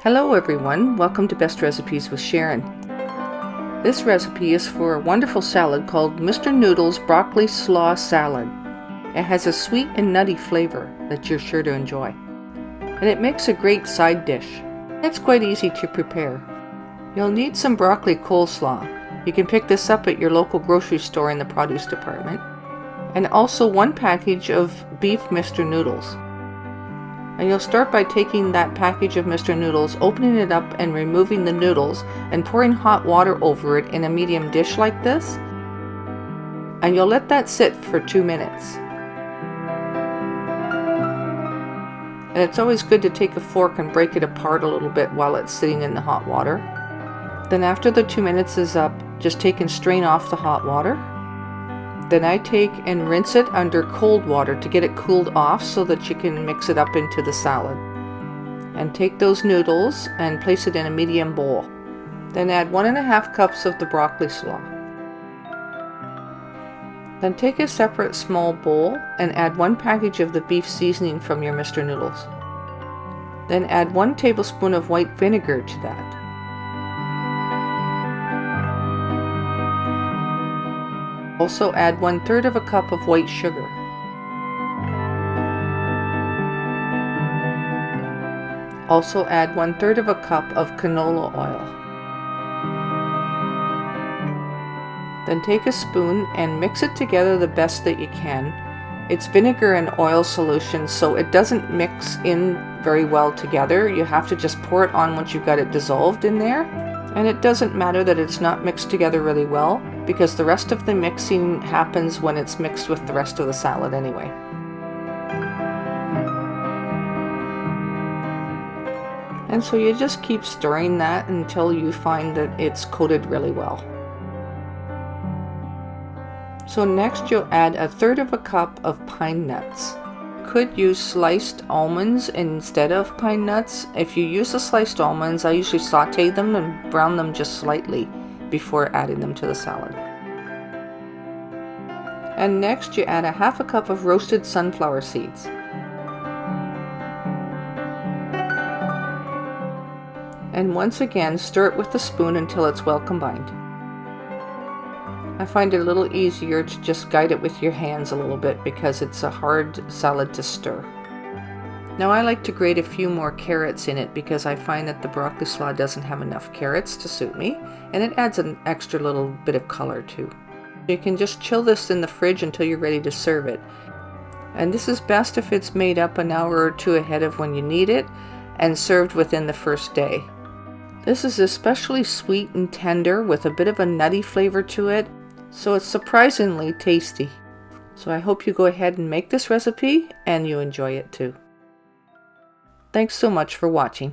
Hello everyone, welcome to Best Recipes with Sharon. This recipe is for a wonderful salad called Mr. Noodles Broccoli Slaw Salad. It has a sweet and nutty flavor that you're sure to enjoy. And it makes a great side dish. It's quite easy to prepare. You'll need some broccoli coleslaw. You can pick this up at your local grocery store in the produce department. And also 1 package of beef Mr. Noodles. And you'll start by taking that package of Mr. Noodles, opening it up and removing the noodles and pouring hot water over it in a medium dish like this. And you'll let that sit for 2 minutes. And it's always good to take a fork and break it apart a little bit while it's sitting in the hot water. Then after the 2 minutes is up, just take and strain off the hot water. Then I take and rinse it under cold water to get it cooled off so that you can mix it up into the salad. And take those noodles and place it in a medium bowl. Then add 1.5 cups of the broccoli slaw. Then take a separate small bowl and add 1 package of the beef seasoning from your Mr. Noodles. Then add 1 tablespoon of white vinegar to that. Also add 1/3 of a cup of white sugar. Also add 1/3 of a cup of canola oil. Then take a spoon and mix it together the best that you can. It's vinegar and oil solution, so it doesn't mix in very well together. You have to just pour it on once you've got it dissolved in there. And it doesn't matter that it's not mixed together really well, because the rest of the mixing happens when it's mixed with the rest of the salad anyway. And so you just keep stirring that until you find that it's coated really well. So next you'll add 1/3 of a cup of pine nuts. Could use sliced almonds instead of pine nuts. If you use the sliced almonds, I usually saute them and brown them just slightly before adding them to the salad. And next you add 1/2 cup of roasted sunflower seeds. And once again stir it with the spoon until it's well combined. I find it a little easier to just guide it with your hands a little bit because it's a hard salad to stir. Now I like to grate a few more carrots in it because I find that the broccoli slaw doesn't have enough carrots to suit me, and it adds an extra little bit of color too. You can just chill this in the fridge until you're ready to serve it. And this is best if it's made up an hour or 2 ahead of when you need it and served within the first day. This is especially sweet and tender with a bit of a nutty flavor to it. So it's surprisingly tasty. So I hope you go ahead and make this recipe and you enjoy it too. Thanks so much for watching.